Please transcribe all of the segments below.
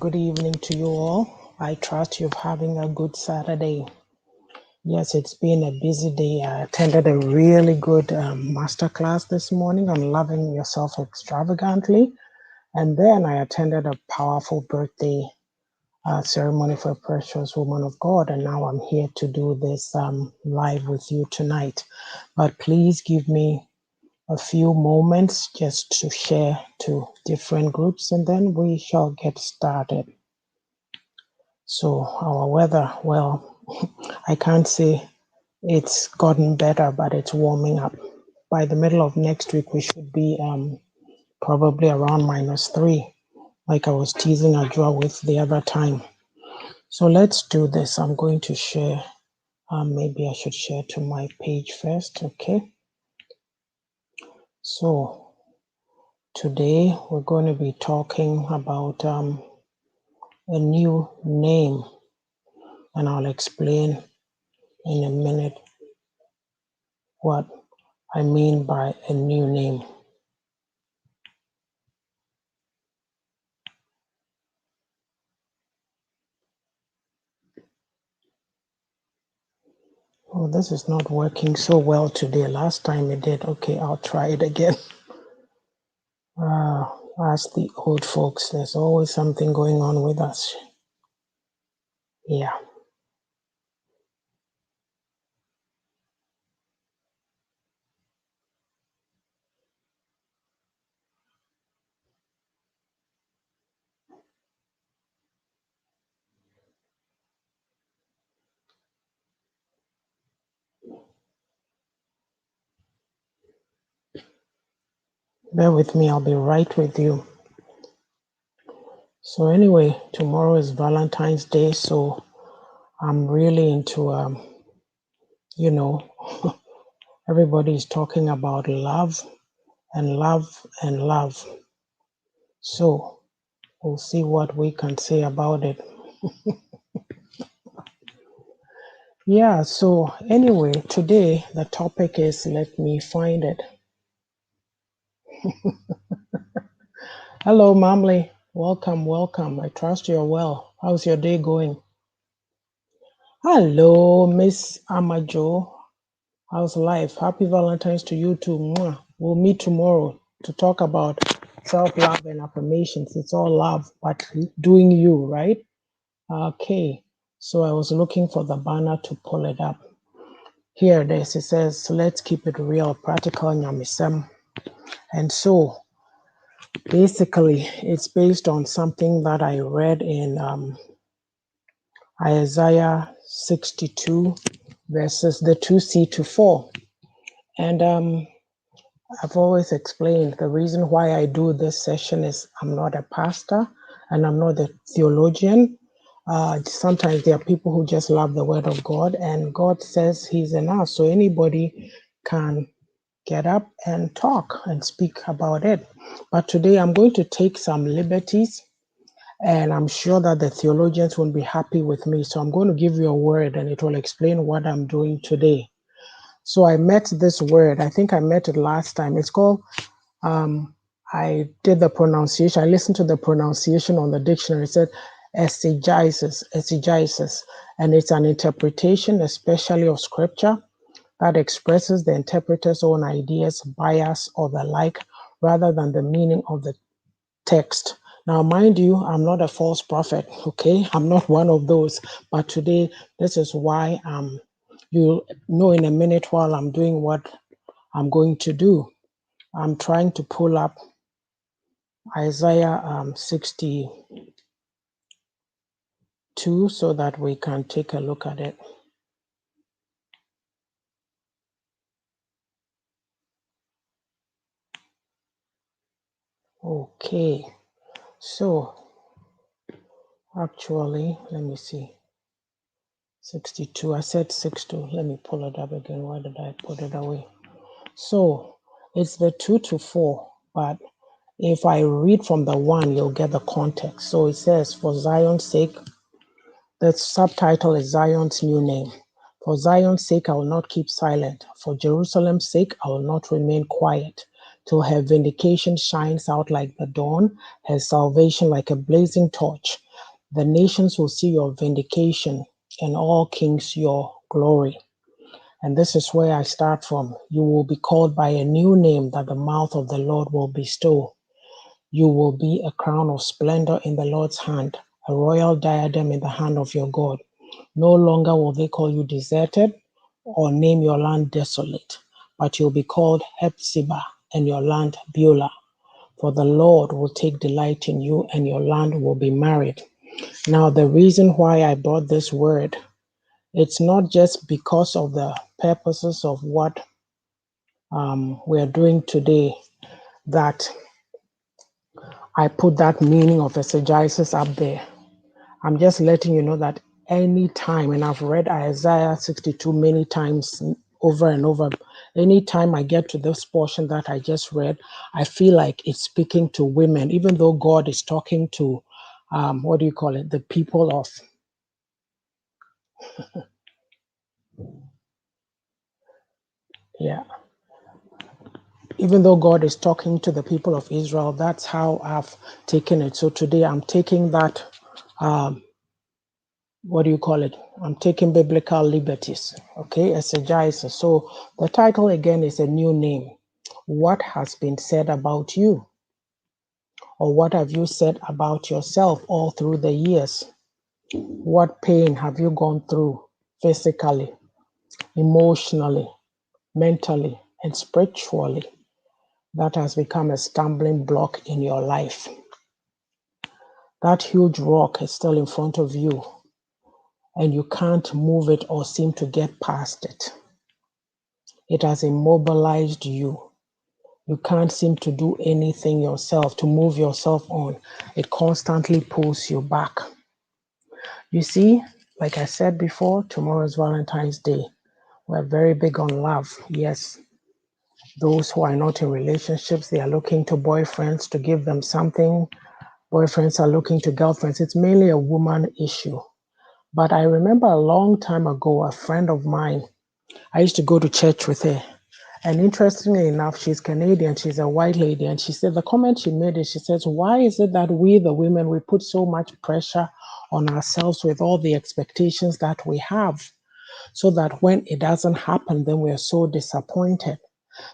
good evening to you all. I trust you're having a good Saturday. Yes, it's been a busy day. I attended a really good masterclass this morning on loving yourself extravagantly. And then I attended a powerful birthday ceremony for a precious woman of God. And now I'm here to do this live with you tonight. But please give me a few moments just to share to different groups, and then we shall get started. So our weather, well, I can't say it's gotten better, but it's warming up. By the middle of next week, we should be probably around -3, like I was teasing Ajwa with the other time. So let's do this. I'm going to share. Maybe I should share to my page first. Okay. So today we're going to be talking about a new name, and I'll explain in a minute what I mean by a new name. Oh, this is not working so well today. Last time it did. Okay, I'll try it again. Ask the old folks. There's always something going on with us. Yeah. Bear with me. I'll be right with you. So anyway, tomorrow is Valentine's Day, so I'm really into, everybody's talking about love and love and love. So we'll see what we can say about it. Yeah, so anyway, today the topic is, let me find it. Hello, Mamley. Welcome, welcome. I trust you're well. How's your day going? Hello, Miss Amajo. How's life? Happy Valentine's to you too. Mwah. We'll meet tomorrow to talk about self-love and affirmations. It's all love, but doing you, right? Okay. So I was looking for the banner to pull it up. Here it is. It says, let's keep it real, practical, NYAMESEM. And so basically, it's based on something that I read in Isaiah 62, verses the 2c to 4. And I've always explained the reason why I do this session is I'm not a pastor and I'm not a theologian. Sometimes there are people who just love the word of God, and God says he's enough. So anybody can get up and talk and speak about it. But today I'm going to take some liberties, and I'm sure that the theologians won't be happy with me. So I'm going to give you a word and it will explain what I'm doing today. So I met this word. I think I met it last time. It's called, I did the pronunciation. I listened to the pronunciation on the dictionary. It said exegesis, and it's an interpretation, especially of scripture, that expresses the interpreter's own ideas, bias, or the like, rather than the meaning of the text. Now, mind you, I'm not a false prophet, okay? I'm not one of those. But today, this is why you'll know in a minute while I'm doing what I'm going to do. I'm trying to pull up Isaiah 62 so that we can take a look at it. Okay, so actually, let me see. 62, I said 62. Let me pull it up again. Why did I put it away? So it's the 2 to 4, but if I read from the 1, you'll get the context. So it says, for Zion's sake, the subtitle is Zion's new name. For Zion's sake, I will not keep silent. For Jerusalem's sake, I will not remain quiet, till her vindication shines out like the dawn, her salvation like a blazing torch. The nations will see your vindication, and all kings your glory. And this is where I start from. You will be called by a new name that the mouth of the Lord will bestow. You will be a crown of splendor in the Lord's hand, a royal diadem in the hand of your God. No longer will they call you deserted or name your land desolate, but you'll be called Hephzibah and your land Beulah. For the Lord will take delight in you and your land will be married. Now, the reason why I brought this word, it's not just because of the purposes of what we are doing today that I put that meaning of exegesis up there. I'm just letting you know that any time, and I've read Isaiah 62 many times over and over, anytime I get to this portion that I just read, I feel like it's speaking to women, even though God is talking to, the people of, yeah. Even though God is talking to the people of Israel, that's how I've taken it. So today I'm taking that, I'm taking biblical liberties, okay, exegesis. So the title again is a new name. What has been said about you? Or what have you said about yourself all through the years? What pain have you gone through physically, emotionally, mentally, and spiritually that has become a stumbling block in your life? That huge rock is still in front of you, and you can't move it or seem to get past it. It has immobilized you. You can't seem to do anything yourself, to move yourself on. It constantly pulls you back. You see, like I said before, tomorrow is Valentine's Day. We're very big on love. Yes, those who are not in relationships, they are looking to boyfriends to give them something. Boyfriends are looking to girlfriends. It's mainly a woman issue. But I remember a long time ago, a friend of mine, I used to go to church with her. And interestingly enough, she's Canadian, she's a white lady. And she said, the comment she made is, she says, why is it that we, the women, we put so much pressure on ourselves with all the expectations that we have, so that when it doesn't happen, then we are so disappointed.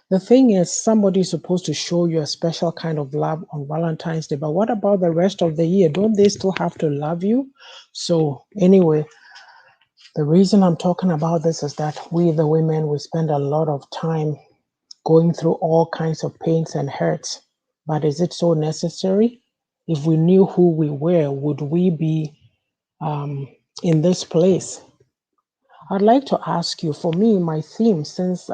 The thing is, somebody's supposed to show you a special kind of love on Valentine's Day, but what about the rest of the year? Don't they still have to love you? So anyway, the reason I'm talking about this is that we, the women, we spend a lot of time going through all kinds of pains and hurts. But is it so necessary? If we knew who we were, would we be in this place? I'd like to ask you, for me, my theme since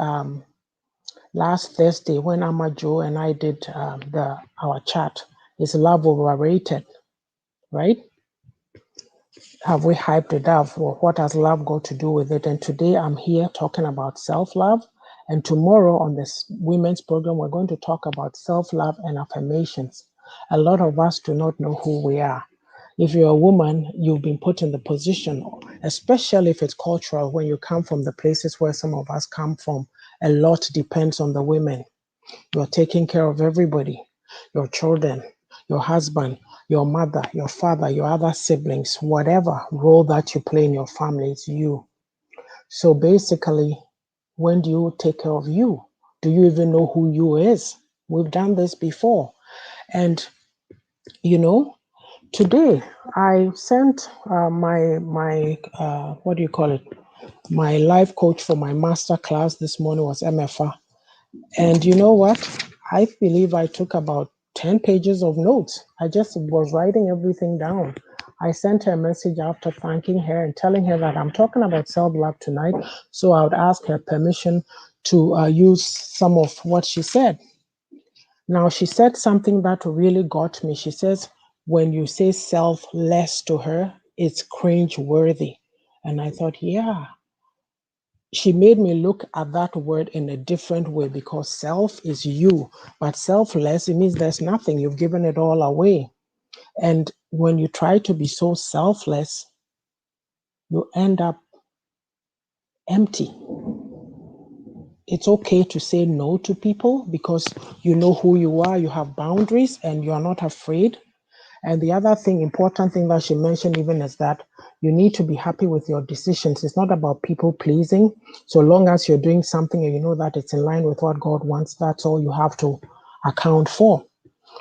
last Thursday when Amajo and I did our chat is love overrated, right? Have we hyped it up? Well, what has love got to do with it? And today I'm here talking about self-love. And tomorrow on this women's program, we're going to talk about self-love and affirmations. A lot of us do not know who we are. If you're a woman, you've been put in the position, especially if it's cultural, when you come from the places where some of us come from, a lot depends on the women. You're taking care of everybody, your children, your husband, your mother, your father, your other siblings, whatever role that you play in your family, it's you. So basically, when do you take care of you? Do you even know who you is? We've done this before. And, you know, today I sent my life coach for my master class this morning was MFA. And you know what? I believe I took about 10 pages of notes. I just was writing everything down. I sent her a message after thanking her and telling her that I'm talking about self-love tonight. So I would ask her permission to use some of what she said. Now, she said something that really got me. She says, when you say selfless to her, it's cringe-worthy. And I thought, yeah, she made me look at that word in a different way, because self is you, but selfless, it means there's nothing. You've given it all away. And when you try to be so selfless, you end up empty. It's okay to say no to people because you know who you are, you have boundaries, and you are not afraid. And the other thing, important thing that she mentioned even is that you need to be happy with your decisions. It's not about people pleasing. So long as you're doing something and you know that it's in line with what God wants, that's all you have to account for.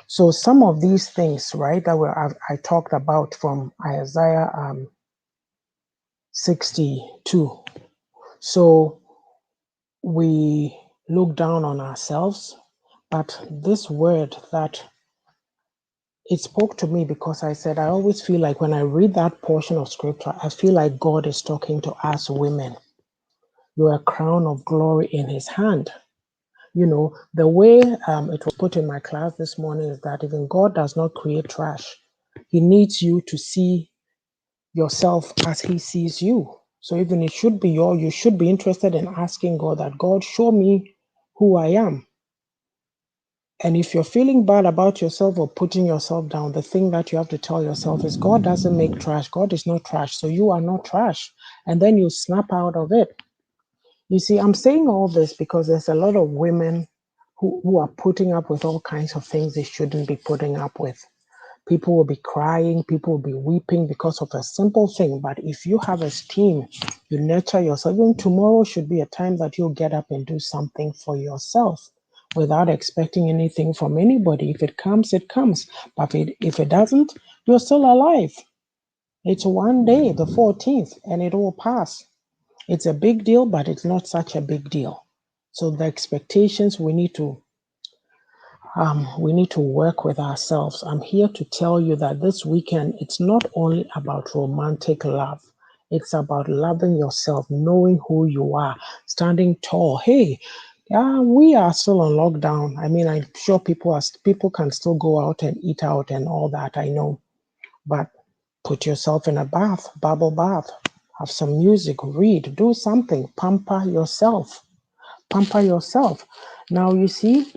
So some of these things, right, that I talked about from Isaiah 62. So we look down on ourselves, but this word that it spoke to me, because I said, I always feel like when I read that portion of scripture, I feel like God is talking to us women. You're a crown of glory in his hand. You know, the way it was put in my class this morning is that even God does not create trash. He needs you to see yourself as he sees you. So even it should be you should be interested in asking God that, God, show me who I am. And if you're feeling bad about yourself or putting yourself down, the thing that you have to tell yourself is God doesn't make trash. God is not trash. So you are not trash. And then you snap out of it. You see, I'm saying all this because there's a lot of women who are putting up with all kinds of things they shouldn't be putting up with. People will be crying, people will be weeping because of a simple thing. But if you have esteem, you nurture yourself. Even tomorrow should be a time that you'll get up and do something for yourself without expecting anything from anybody. If it comes, it comes. But if it doesn't, you're still alive. It's one day, the 14th, and it will pass. It's a big deal, but it's not such a big deal. So the expectations we need to work with ourselves. I'm here to tell you that this weekend, it's not only about romantic love. It's about loving yourself, knowing who you are, standing tall. Hey, yeah, we are still on lockdown. I mean, I'm sure people can still go out and eat out and all that, I know. But put yourself in a bath, bubble bath, have some music, read, do something, pamper yourself. Pamper yourself. Now, you see,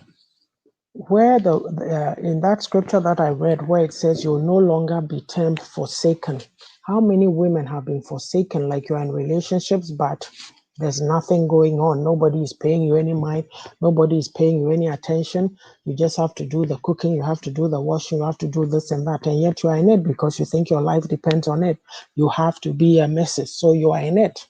where in that scripture that I read, where it says you'll no longer be termed forsaken. How many women have been forsaken? Like you're in relationships, but there's nothing going on. Nobody is paying you any mind. Nobody is paying you any attention. You just have to do the cooking. You have to do the washing. You have to do this and that. And yet you are in it because you think your life depends on it. You have to be a message. So you are in it.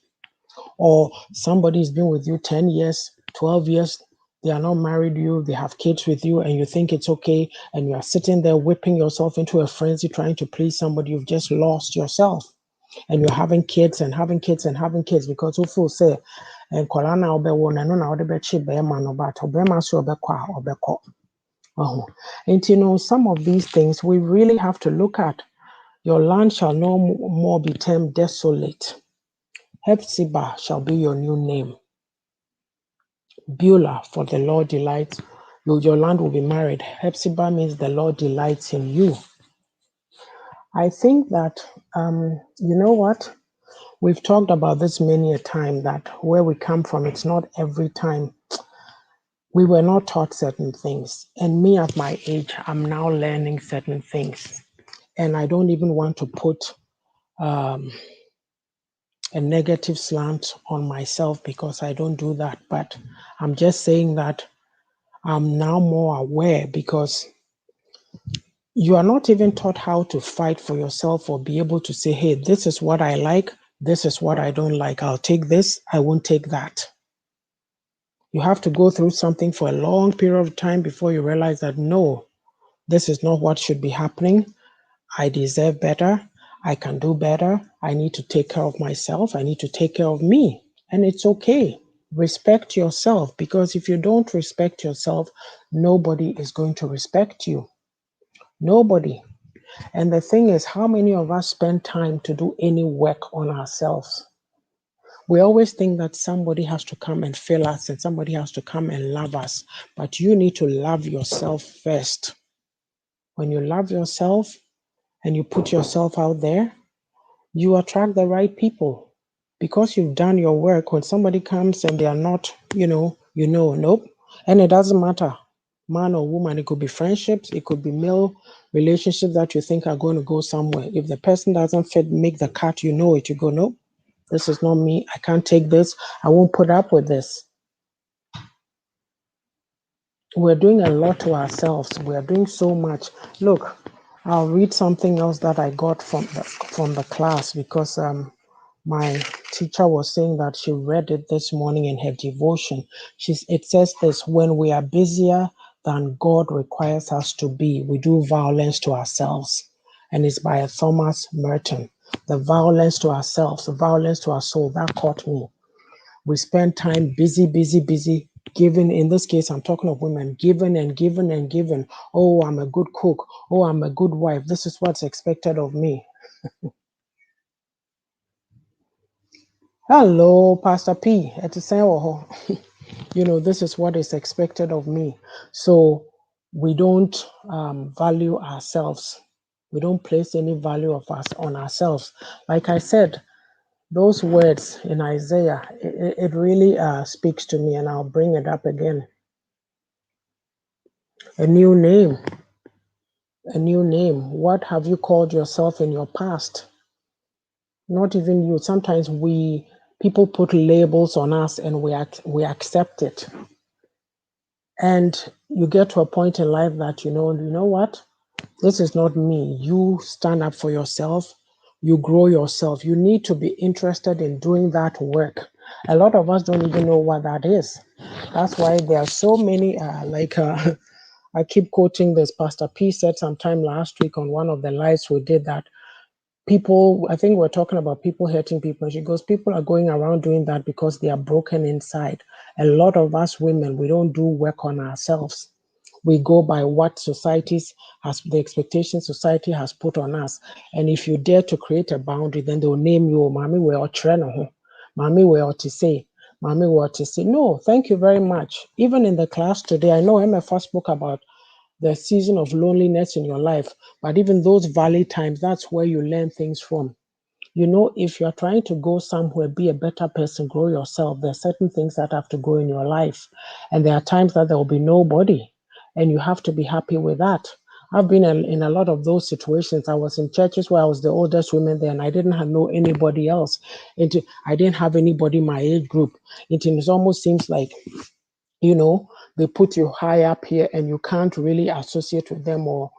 Or somebody's been with you 10 years, 12 years, they are not married you, they have kids with you, and you think it's okay, and you are sitting there whipping yourself into a frenzy trying to please somebody. You've just lost yourself. And you're having kids and having kids and having kids because who feel say, and Kolana obe no na ode bechi bema no but obema so obekwa obeko. Oh. And you know, some of these things we really have to look at. Your land shall no more be termed desolate. Hephzibah shall be your new name. Beulah, for the Lord delights. Your land will be married. Hephzibah means the Lord delights in you. I think that, you know what? We've talked about this many a time, that where we come from, it's not every time. We were not taught certain things. And me at my age, I'm now learning certain things. And I don't even want to put a negative slant on myself because I don't do that. But I'm just saying that I'm now more aware because you are not even taught how to fight for yourself or be able to say, hey, this is what I like. This is what I don't like. I'll take this. I won't take that. You have to go through something for a long period of time before you realize that, no, this is not what should be happening. I deserve better. I can do better. I need to take care of myself. I need to take care of me. And it's okay. Respect yourself, because if you don't respect yourself, nobody is going to respect you. Nobody. And the thing is, how many of us spend time to do any work on ourselves? We always think that somebody has to come and fill us and somebody has to come and love us. But you need to love yourself first. When you love yourself and you put yourself out there, you attract the right people. Because you've done your work, when somebody comes and they are not, nope. And it doesn't matter, man or woman. It could be friendships, it could be male relationships that you think are going to go somewhere. If the person doesn't fit, make the cut, you know it. You go, nope, this is not me. I can't take this. I won't put up with this. We're doing a lot to ourselves. We are doing so much. Look, I'll read something else that I got from the class because my teacher was saying that she read it this morning in her devotion. It says this: when we are busier than God requires us to be, we do violence to ourselves. And it's by Thomas Merton. The violence to ourselves, the violence to our soul, that caught me. We spend time busy, giving. In this case, I'm talking of women, giving and giving and giving. Oh, I'm a good cook. Oh, I'm a good wife. This is what's expected of me. Hello, Pastor P. This is what is expected of me. So we don't value ourselves. We don't place any value of us on ourselves. Like I said, those words in Isaiah, it really speaks to me, and I'll bring it up again. A new name, a new name. What have you called yourself in your past? Not even you. Sometimes people put labels on us and we accept it. And you get to a point in life that you know what? This is not me. You stand up for yourself. You grow yourself. You need to be interested in doing that work. A lot of us don't even know what that is. That's why there are so many, I keep quoting this. Pastor P said sometime last week on one of the lives we did that people, I think we're talking about people hurting people. And she goes, people are going around doing that because they are broken inside. A lot of us women, we don't do work on ourselves. We go by what the expectations society has put on us. And if you dare to create a boundary, then they'll name you, Mommy, we are treno, Mommy, we ought to say, Mommy, we ought to say. No, thank you very much. Even in the class today, I know MFA spoke about the season of loneliness in your life, but even those valley times, that's where you learn things from. If you're trying to go somewhere, be a better person, grow yourself, there are certain things that have to go in your life. And there are times that there will be nobody, and you have to be happy with that. I've been in a lot of those situations. I was in churches where I was the oldest woman there, and I didn't know anybody else. I didn't have anybody in my age group. It almost seems like, they put you high up here and you can't really associate with them, or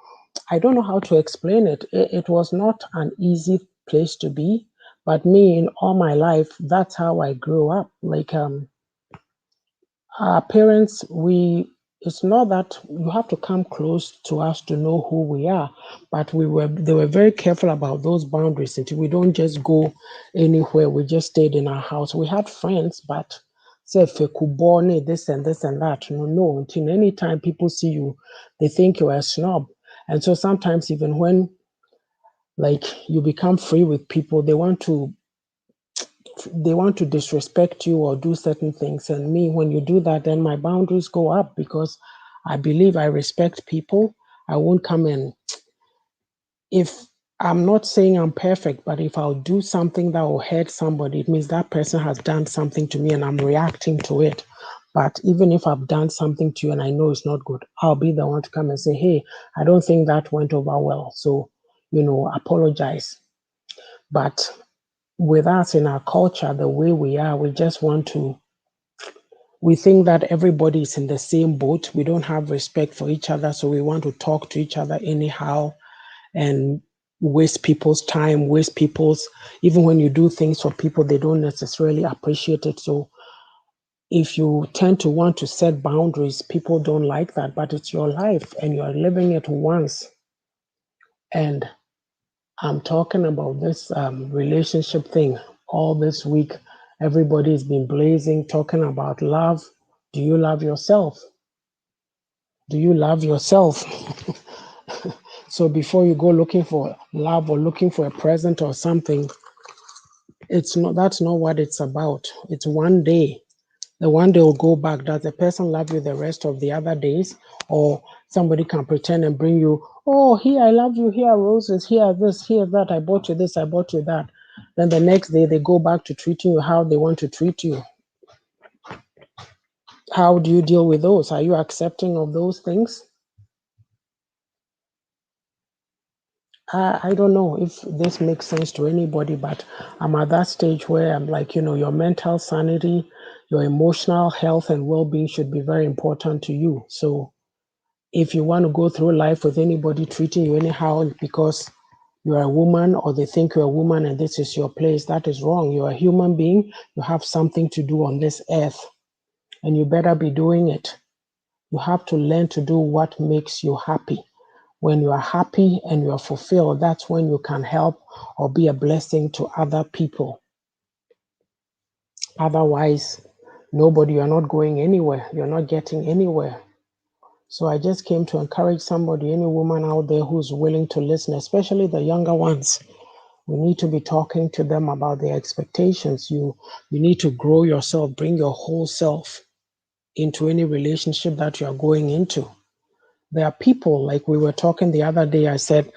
I don't know how to explain it. It was not an easy place to be, but me, in all my life, that's how I grew up. Like, our parents, it's not that you have to come close to us to know who we are, but they were very careful about those boundaries. We don't just go anywhere. We just stayed in our house. We had friends, but say if you could born this and this and that, no. Until any time people see you, they think you're a snob. And so sometimes even when like you become free with people, they want to disrespect you or do certain things. And me, when you do that, then my boundaries go up because I believe I respect people. I won't come in. If I'm not saying I'm perfect, but if I'll do something that will hurt somebody, it means that person has done something to me and I'm reacting to it. But even if I've done something to you and I know it's not good, I'll be the one to come and say, hey, I don't think that went over well. So, apologize. But with us in our culture, the way we are, we think that everybody is in the same boat. We don't have respect for each other. So we want to talk to each other anyhow and waste people's time, even when you do things for people, they don't necessarily appreciate it. So if you tend to want to set boundaries, people don't like that, but it's your life and you are living it once. And I'm talking about this relationship thing all this week. Everybody's been blazing, talking about love. Do you love yourself? Do you love yourself? So before you go looking for love or looking for a present or something, that's not what it's about. It's one day. The one day will go back. Does the person love you the rest of the other days? Or somebody can pretend and bring you, oh, here, I love you, here are roses, here this, here that, I bought you this, I bought you that. Then the next day they go back to treating you how they want to treat you. How do you deal with those? Are you accepting of those things? I don't know if this makes sense to anybody, but I'm at that stage where I'm like, your mental sanity, your emotional health and well-being should be very important to you. So if you want to go through life with anybody treating you anyhow because you're a woman or they think you're a woman and this is your place, that is wrong. You're a human being. You have something to do on this earth and you better be doing it. You have to learn to do what makes you happy. When you are happy and you are fulfilled, that's when you can help or be a blessing to other people. Otherwise, you're not going anywhere. You're not getting anywhere. So I just came to encourage somebody, any woman out there who's willing to listen, especially the younger ones. We need to be talking to them about their expectations. You need to grow yourself, bring your whole self into any relationship that you are going into. There are people, like we were talking the other day, I said,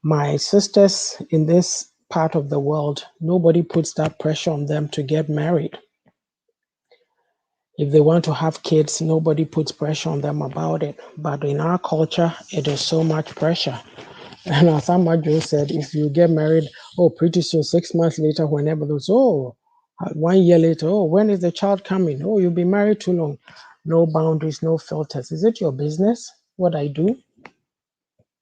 my sisters in this part of the world, nobody puts that pressure on them to get married. If they want to have kids, nobody puts pressure on them about it. But in our culture, it is so much pressure. And as Amajo said, if you get married, pretty soon, 6 months later, whenever those, 1 year later, when is the child coming? You'll be married too long. No boundaries, no filters. Is it your business what I do?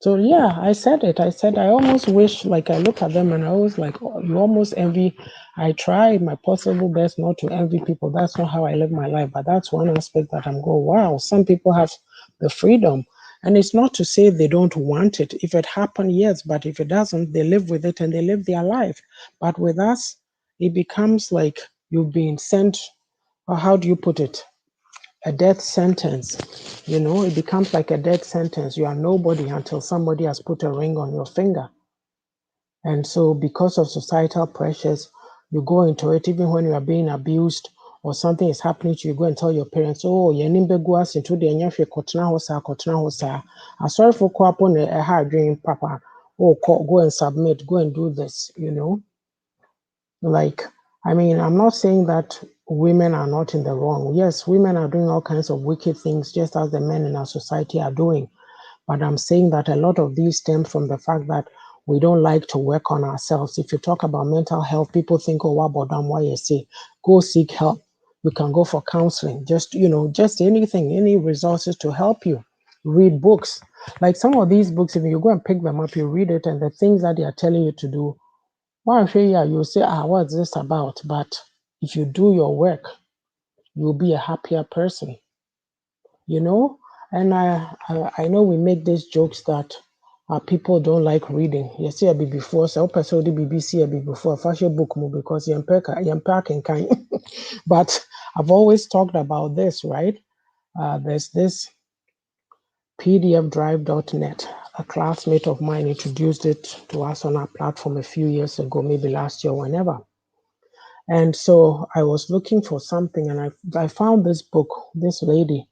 So yeah, I said it. I said, I almost wish, like I look at them and I was like, you almost envy. I try my possible best not to envy people. That's not how I live my life. But that's one aspect that I'm going, wow, some people have the freedom. And it's not to say they don't want it. If it happened, yes. But if it doesn't, they live with it and they live their life. But with us, it becomes like you've been sent, or how do you put it? A death sentence. It becomes like a death sentence. You are nobody until somebody has put a ring on your finger. And so because of societal pressures, you go into it even when you are being abused or something is happening to you, go and tell your parents, yenimbeguas into the enyafe kotna hosa. I'm sorry for upon a hard dream, papa. Go and submit, go and do this, Like, I'm not saying that women are not in the wrong. Yes, women are doing all kinds of wicked things, just as the men in our society are doing. But I'm saying that a lot of these stem from the fact that we don't like to work on ourselves. If you talk about mental health, people think, what about them? Why you say, go seek help. You can go for counseling, just anything, any resources to help you. Read books. Like some of these books, if you go and pick them up, you read it, and the things that they are telling you to do, you'll say, what's this about? But if you do your work, you'll be a happier person, And I know we make these jokes that people don't like reading. You see, before, so person the BBC before fashion book more because you're packing kind. But I've always talked about this, right? There's this pdfdrive.net. A classmate of mine introduced it to us on our platform a few years ago, maybe last year, whenever. And so I was looking for something and I found this book, this lady.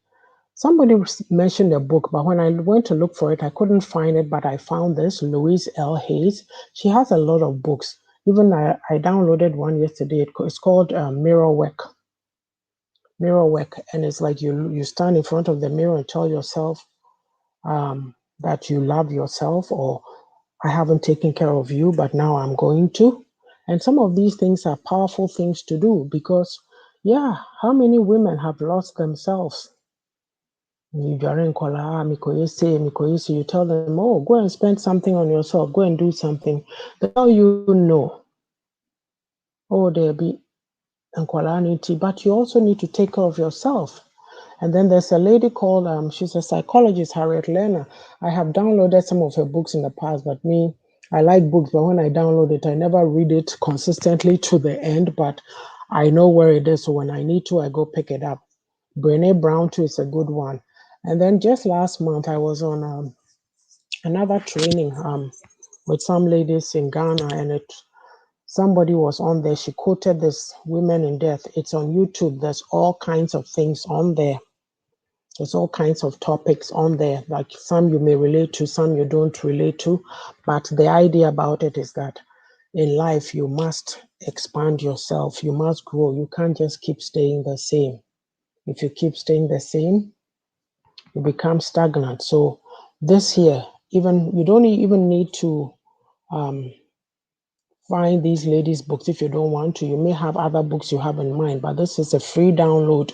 Somebody mentioned a book, but when I went to look for it, I couldn't find it, but I found this, Louise L. Hayes. She has a lot of books. Even I downloaded one yesterday. It's called Mirror Work. Mirror Work. And it's like you stand in front of the mirror and tell yourself that you love yourself, or I haven't taken care of you, but now I'm going to. And some of these things are powerful things to do because, how many women have lost themselves? You tell them, go and spend something on yourself, go and do something. That's how you know, there'll be but you also need to take care of yourself. And then there's a lady called, she's a psychologist, Harriet Lerner. I have downloaded some of her books in the past, but I like books, but when I download it, I never read it consistently to the end, but I know where it is. So when I need to, I go pick it up. Brene Brown too is a good one. And then just last month, I was on another training with some ladies in Ghana, and somebody was on there. She quoted this Women in Death. It's on YouTube. There's all kinds of things on there. There's all kinds of topics on there, like some you may relate to, some you don't relate to. But the idea about it is that in life, you must expand yourself. You must grow. You can't just keep staying the same. If you keep staying the same, you become stagnant. So this year, you don't even need to find these ladies' books if you don't want to. You may have other books you have in mind, but this is a free download.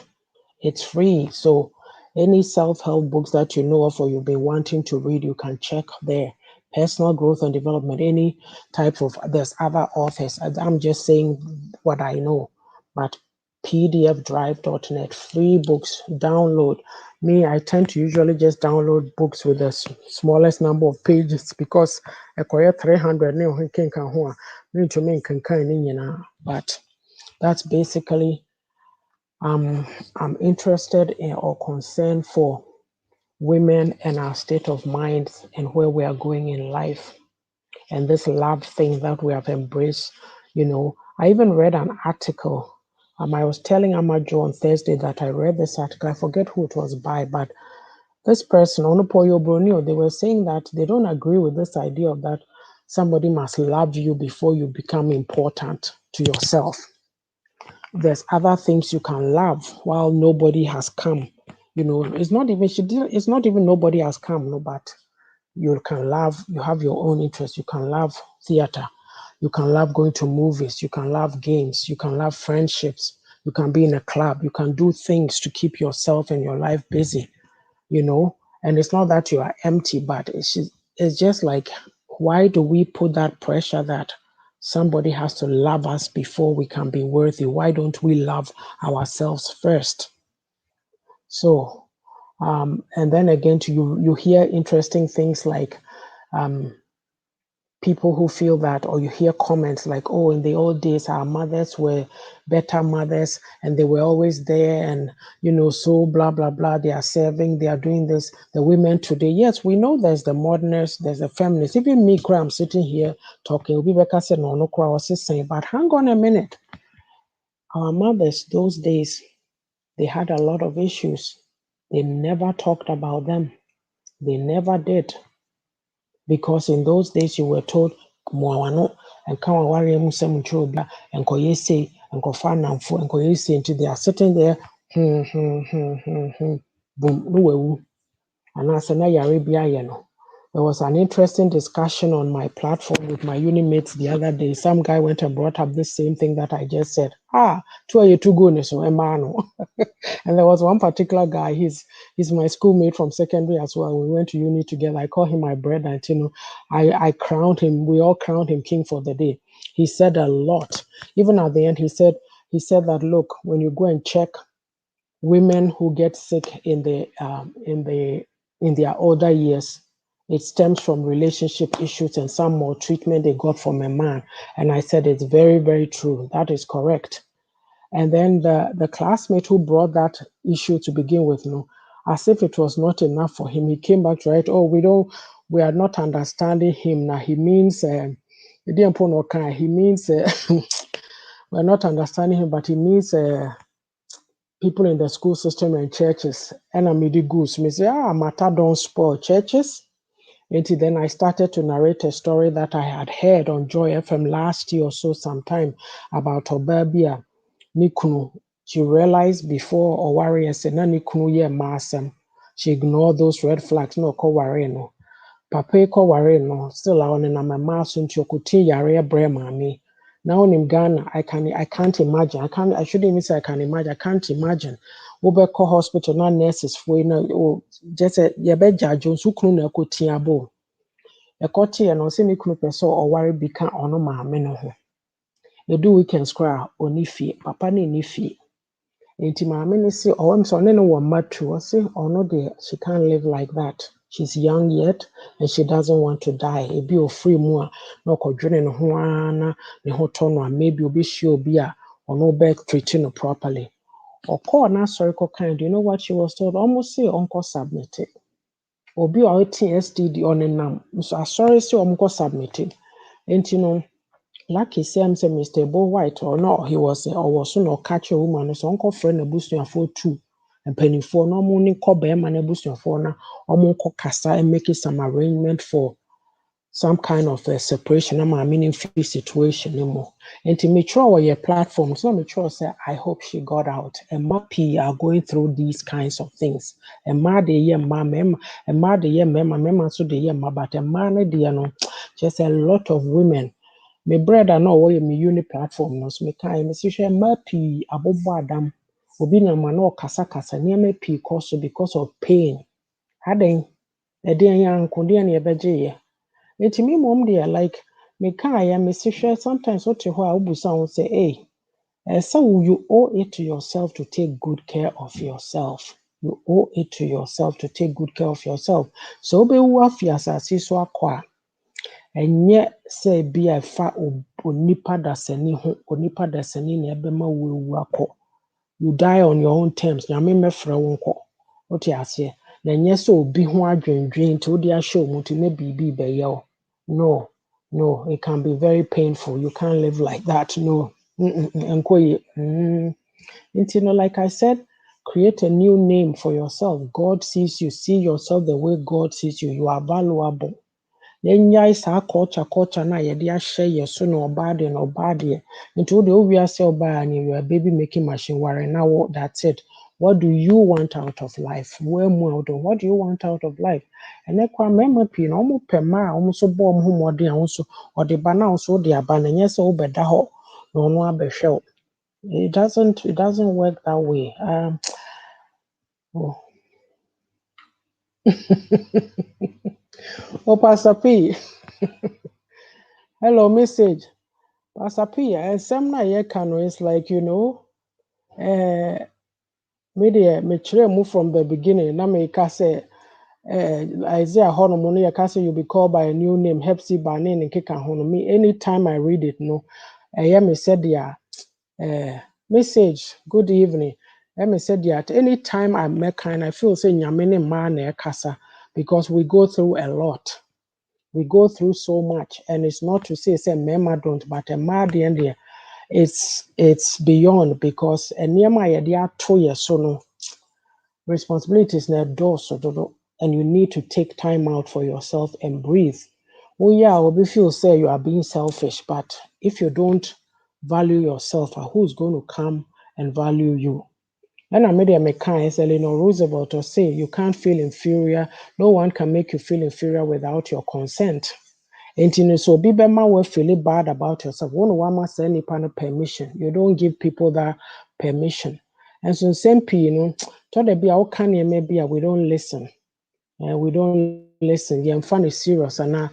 It's free. So Any self-help books that you know of or you've been wanting to read, you can check there. Personal growth and development, any type of, there's other authors. I'm just saying what I know. But pdfdrive.net, free books, download. Me, I tend to usually just download books with the smallest number of pages because I 300 but that's basically I'm interested in or concerned for women and our state of mind and where we are going in life and this love thing that we have embraced. I even read an article. I was telling Amajo on Thursday that I read this article. I forget who it was by, but this person, Onupoyo Bronio, they were saying that they don't agree with this idea of that somebody must love you before you become important to yourself. There's other things you can love while nobody has come. It's not even nobody has come, no, but you can love, you have your own interests. You can love theater. You can love going to movies. You can love games. You can love friendships. You can be in a club. You can do things to keep yourself and your life busy, and it's not that you are empty, but it's just like, why do we put that pressure that somebody has to love us before we can be worthy? Why don't we love ourselves first? So, and then again, you hear interesting things like people who feel that, or you hear comments like, oh, in the old days, our mothers were better mothers and they were always there, and, so blah, blah, blah, they are serving, they are doing this. The women today, yes, we know there's the moderners, there's the feminists. Even me, I'm sitting here talking, but hang on a minute. Our mothers, those days, they had a lot of issues. They never talked about them. They never did. Because in those days you were told, "Mwawano, and come and worry and koyese and kofanamfo and koyese," until they are sitting there, boom, no, and I said, there was an interesting discussion on my platform with my uni mates the other day. Some guy went and brought up the same thing that I just said. Two are you two good, so emano. And there was one particular guy, he's my schoolmate from secondary as well. We went to uni together. I call him my brother, and I crowned him, we all crowned him king for the day. He said a lot. Even at the end, he said that, look, when you go and check women who get sick in their older years, it stems from relationship issues and some more treatment they got from a man. And I said, it's very, very true. That is correct. And then the classmate who brought that issue to begin with, as if it was not enough for him, he came back to write, oh, we are not understanding him. Now he means, he means, we're not understanding him, but he means people in the school system and churches. And I made the goose. Me say, matter don't spoil churches. And then I started to narrate a story that I had heard on Joy FM last year or so sometime about Obabia Nikunu. She realized before or warrior said, na Nikunu ye masem. She ignored those red flags, no ko warrior no. Papa ko warrior no. Still on in my mass until kuti yare bre mami. Now in Ghana, I can't imagine. I shouldn't even say I can imagine. I can't imagine. Wobɛkɔ hospital na nurses for just a yɛbɛgya Jones who kunu na ɛkɔtia abo. Ɛkɔteɛ no sɛ ne kunu pɛ sɛ ɔware bi ka ɔno maame no ho. Ɛdu weekends koraa ɔni fie, papa ne ni fie. Enti maame ne se ɔwɔ sɛ ɔne no wɔ mma tu. Ɔse ɔno deɛ she can't live like that. She's young yet and she doesn't want to die. Ebi ofiri mu a na ɔkɔdwene ne ho ara na ne ho tɔ no a maybe obehyia obi a ɔno bɛ treat no properly. Ɔkɔɔ n'asɔre kɔkan, do you know what she was told? Almost say ɔnkɔ submit it. Obi a ɔte STD ɔnenam nso asɔre sɛ ɔnkɔ submit it. Enti no, lucky sɛ Mr. Bo White or no, he was so na ɔka kyerɛ woman no sɛ ɔnkɔ frɛ n'abusuafoɔ tu mpanimfoɔ na ɔmo ne kɔ bɛrima n'abusuafoɔ na ɔmo nkɔ kasa and make some arrangement for some kind of a separation. I'm a meaningful situation anymore. And to make sure your platform, so make sure say I hope she got out. And Mappy are going through these kinds of things. And ma de ye ma mem, and ma de ye mema so de ye ma, but a man de just a lot of women. My brother know why me uni platform no so me kind me see Mappy abobo adam Obi na mano kasa kasa niame pi koso because of pain. Haden eden yan konde na ebeje ye. Enti me mom dey like me kan ya me sehwe sometimes what ho a obusa won say so you owe it to yourself to take good care of yourself. You owe it to yourself to take good care of yourself. So be wu afi asase so akwa. Enye say bi afa onipa dasani ho onipa dasani na ebe ma wu akọ. You die on your own terms. Nyame mefra wo nkọ. Oti ase. Na enye so obi ho adwendwen nti odi a show mu to me bibi be ye. No. No, it can be very painful. You can't live like that. No. Like I said, create a new name for yourself. God sees you. See yourself the way God sees you. You are valuable. Yenya sa culture na ye de share ye so no bad into the obvious oba and you are baby making machine worry now that's it. What do you want out of life? What do you want out of life? And then kwa mema pi na omo pema omo so bo omo homode an so or the bana so the abana nyesa obeda ho no no abehwe. It doesn't work that way. Oh, Pastor P. Hello, message. Pastor P, and some na ye can is like, me move from the beginning. Na me ka say Isaiah Honomono ye ka say you'll be called by a new name, Hepsi Bane and Keka Hono. Me anytime I read it, no, me said message, good evening. Me said at any time I make kind, I feel say nyamene man kasa because we go through a lot. We go through so much, and it's not to say mema don't, but a mad end it's beyond because niema yede ato ye so no responsibilities na do so and you need to take time out for yourself and breathe. Oh yeah, will feel say you are being selfish, but if you don't value yourself, who's going to come and value you? And I made a mechanic, Eleanor Roosevelt, or say you can't feel inferior. No one can make you feel inferior without your consent. And so be will feel bad about yourself. One must say any kind of permission. You don't give people that permission. And so same to the be our can maybe we don't listen. We don't listen. Yeah, I'm funny serious and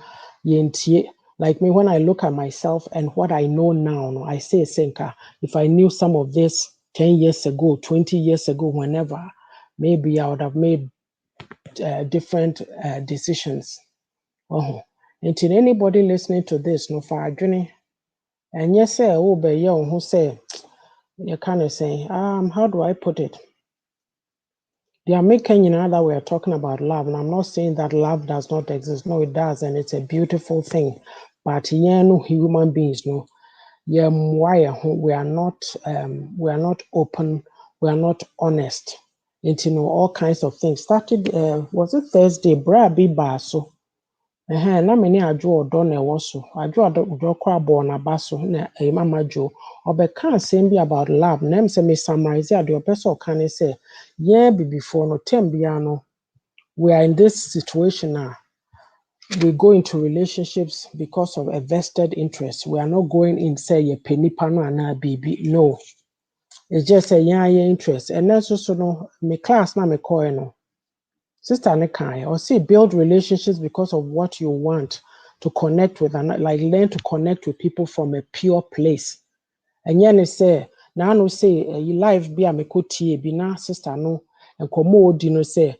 like me when I look at myself and what I know now, I say Senka, if I knew some of this 10 years ago, 20 years ago, whenever, maybe I would have made different decisions. Until anybody listening to this, no for journey. And yes, sir, who say you kind of say, how do I put it? They are making that we are talking about love, and I'm not saying that love does not exist. No, it does, and it's a beautiful thing. But no human beings, no, we are not open, we are not honest. And all kinds of things. Started was it Thursday? Bra bi baso. Na many adwo odo na ewo so. Adwo odo kwa abo na baso na mama jo. Obeka asem bi about love. Na me say me summarize ade opeso kan say yeah be before no term bia no we are in this situation now. We go into relationships because of a vested interest. We are not going in say ye penny pano and baby. No. It's just a yeah interest. And that's also no me class na me call no. Sister Nekai, or say build relationships because of what you want to connect with, and like learn to connect with people from a pure place. And yen say, now no say you life be a mekoti be na sister no and commode no say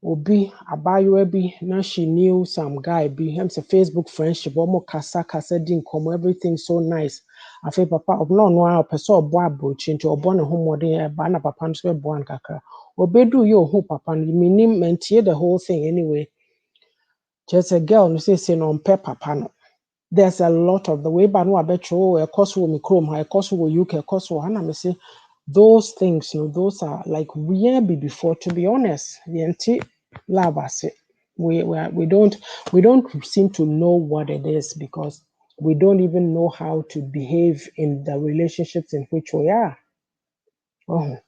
obi abayo bi na she knew some guy be him say Facebook friendship omo kasa din komo everything so nice. Afi papa obno no a person obo abrochi nti obo ne homode ba na papa nso be bo an kakra. Obedu yo hu papa no minim mentie the whole thing anyway. Just a girl no say no on papa no. There's a lot of the way but no abetro e course wo mi chrome e course wo UK course wo na me say those things those are like we be before, to be honest. The love us. We don't seem to know what it is because we don't even know how to behave in the relationships in which we are. Or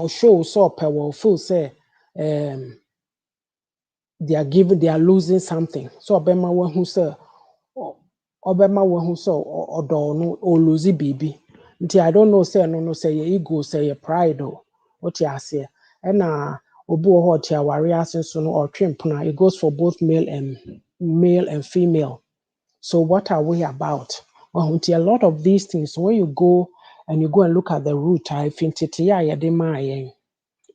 show so power feel say they are losing something. So obema we who say obema we who so or lose baby. Nti I don't know say no say your ego say your pride o. What you say? And obi wo hot ya ware ase so no or twempona, it goes for both male and female. So what are we about? Well, nti a lot of these things when you go and look at the root, I think it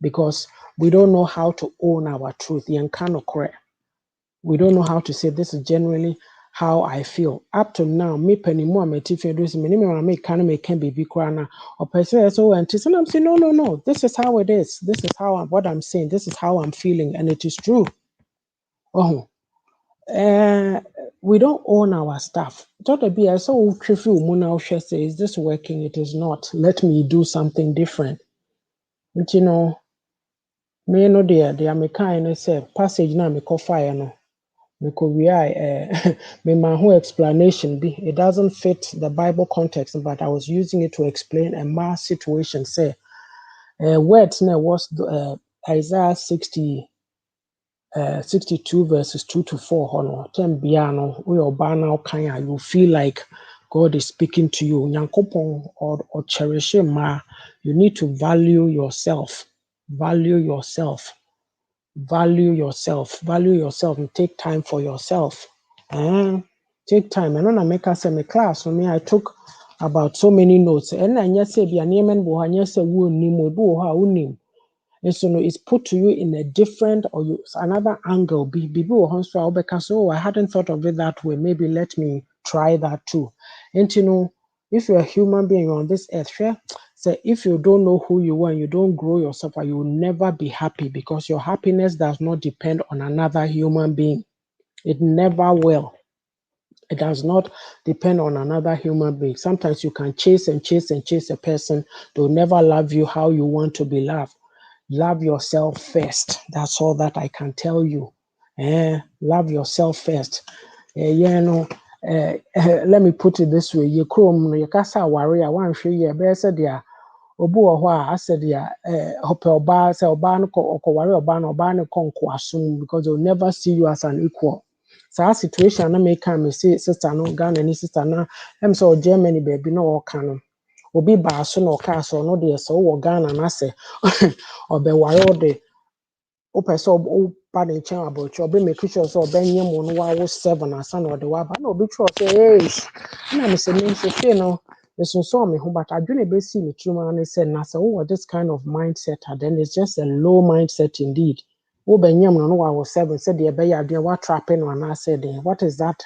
because we don't know how to own our truth. We don't know how to say this is genuinely how I feel. Up to now, me penny more me tiffy do me can be crana or person so and I'm saying no. This is how it is. This is what I'm saying. This is how I'm feeling, and it is true. Oh, we don't own our stuff. Thought be I saw say, is this working? It is not. Let me do something different. But me no dear, me kind say passage na me fire no. Me me my whole explanation be it doesn't fit the Bible context, but I was using it to explain a mass situation. Say words na was Isaiah 62 verses 2 to 4 hono tem bia no we oba na okan you feel like God is speaking to you nyankopon or cherish ma you need to value yourself and take time for yourself. Take time. And when I make us a class, for me, I took about so many notes. And I just say, be an amen, bo, and yes, and so no, it's put to you in a different or another angle. So I hadn't thought of it that way. Maybe let me try that too. And if you're a human being on this earth, so if you don't know who you are and you don't grow yourself, you will never be happy because your happiness does not depend on another human being. It never will. It does not depend on another human being. Sometimes you can chase a person. They'll never love you how you want to be loved. Love yourself first. That's all that I can tell you. Love yourself first. Let me put it this way. You chrome, you casa warrior, one free year, better dear. Obu ohwa ased ya hope oba say oba no okoware oba no oba no konko asum because they'll never see you as an equal. So our situation na make am say sister no Ghana ni sister na em say Germany baby no o kan no obi ba so no ka so no de so wo Ghana na say obeware ode opese oba de chen about obi make sure so obenye mo no wa wo 7 asa na ode wa ba na obi tro say hey na me say me say no so saw me but I didn't be see me true man said na say oh this kind of mindset then it's just a low mindset indeed. Wo benyam no wa wo 7 said the be ya what trapping no na said what is that?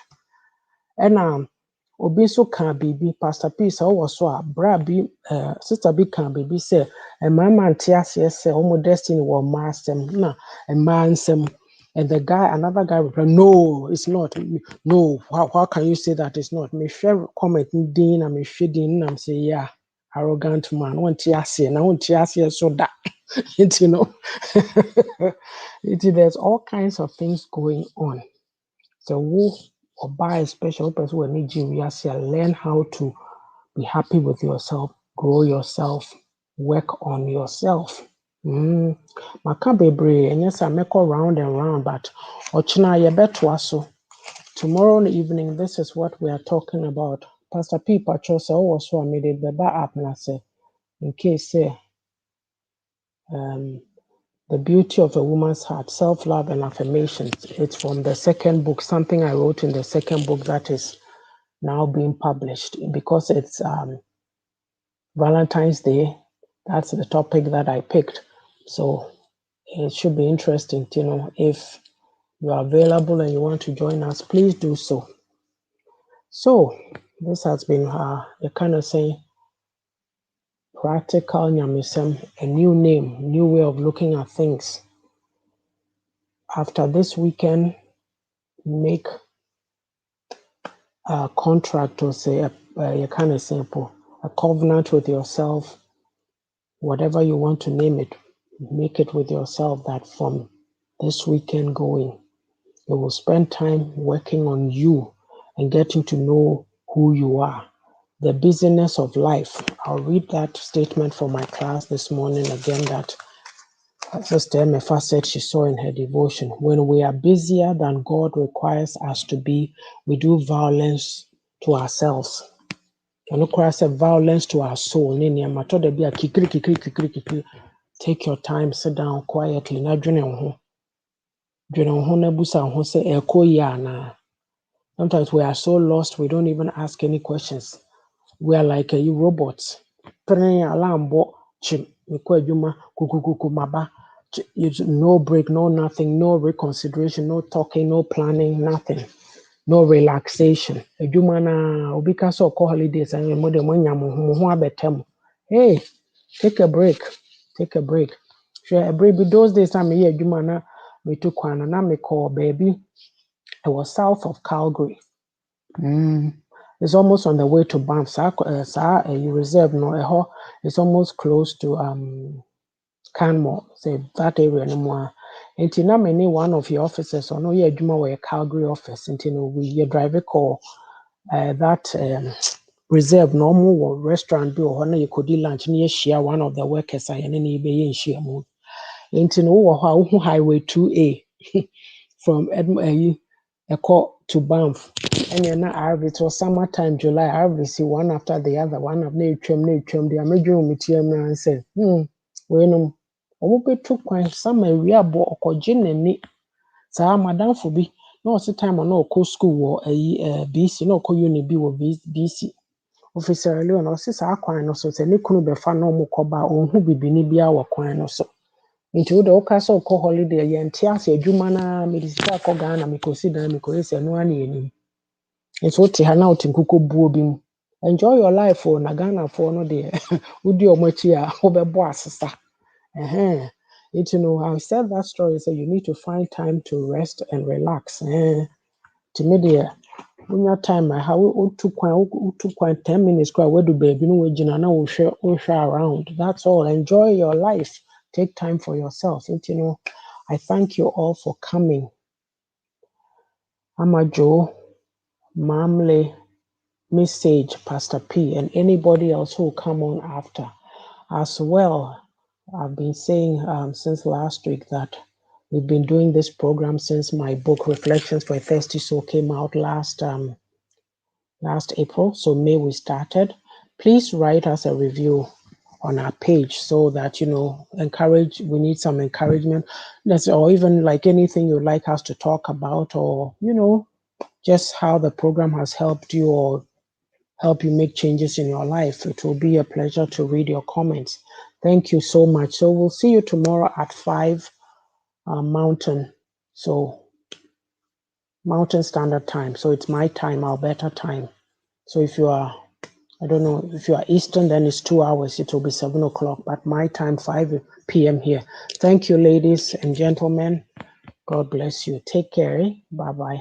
And obi so can be Pastor Peace or so a bra bi sister bi can be say a mama antiase say omo destiny was master na a mansem. And the guy, another guy replied, no, it's not. No, how can you say that it's not? Me share comment din and me share din and say, yeah, arrogant man. Want to say, now want to say so that there's all kinds of things going on. So who or buy a special person when need you, learn how to be happy with yourself, grow yourself, work on yourself. Maka bebre and yes I make all round and round but ochina ye betwaso tomorrow evening this is what we are talking about. Pastor P Pacho so also made it beba app na say in case say the beauty of a woman's heart, self-love and affirmations. It's from the second book, something I wrote in the second book that is now being published because it's Valentine's Day. That's the topic that I picked. So it should be interesting, if you are available and you want to join us, please do so. So this has been a kind of say practical NYAMESEM, a new name, new way of looking at things. After this weekend, make a contract or say a kind of simple, a covenant with yourself, whatever you want to name it, make it with yourself that from this weekend going, you will spend time working on you and getting to know who you are. The busyness of life. I'll read that statement from my class this morning again that Sister Emefa said she saw in her devotion. When we are busier than God requires us to be, we do violence to ourselves. And of course, violence to our soul. Kikiri. Take your time, sit down quietly. Na dwene wo ho na busa ho se ekoyi. Sometimes we are so lost, we don't even ask any questions. We are like robots. Putting alarm bo chim kukukuku maba. No break, no nothing, no reconsideration, no talking, no planning, nothing. No relaxation. Adwuma na obi ka so call holidays and mo de mo nya mo ho abetem. Hey, take a break. Take a break. Sure, a break. Those days time here adwuma na me to kwana na me call baby. I was south of Calgary. It's almost on the way to Banff. You reserve no it's almost close to Canmore, say that area no more. And na many one of your officers or no yeah adwuma were Calgary office. And we drive call that reserve normal restaurant bi or na you could lunch near share one of the workers I and any be in share mo. And no highway 2A from Eko to Banff. And then it was summertime, July. I see one after the other, one of the the American material and said, when omo took quite summer we are bo okogye nani. Sa madam for bi no also time on no school or BC no uni bi wo BC. Officer Leon or sis akwan no so say ne kunu befa no mo koba onhu bibini bia wa kwan no so. Nti wo de wo ka so ko holiday ye ntia ase adwuma na me disika ko Ghana me kosi dan me kosi no ana enim. Nti wo te ha na wo te nkuko buo bi mu. Enjoy your life for na Ghana for no de wodi omachi a wo bebo asesa. I said that story so you need to find time to rest and relax. To me there when your time I how we took 10 minutes cry where do baby no we gina na wo hwe around. That's all. Enjoy your life. Take time for yourself. I thank you all for coming. Amajo, Mamle, Miss Sage, Pastor P, and anybody else who will come on after. As well, I've been saying since last week that we've been doing this program since my book Reflections for a Thirsty Soul came out last April. So May we started. Please write us a review on our page so that we need some encouragement. Or even like anything you'd like us to talk about, or just how the program has helped you or help you make changes in your life. It will be a pleasure to read your comments. Thank you so much. So we'll see you tomorrow at 5 Mountain. So Mountain Standard Time. So it's my time, Alberta time. So if you are, I don't know, if you are Eastern, then it's 2 hours. It will be 7 o'clock. But my time, 5 p.m. here. Thank you, ladies and gentlemen. God bless you. Take care. Bye-bye.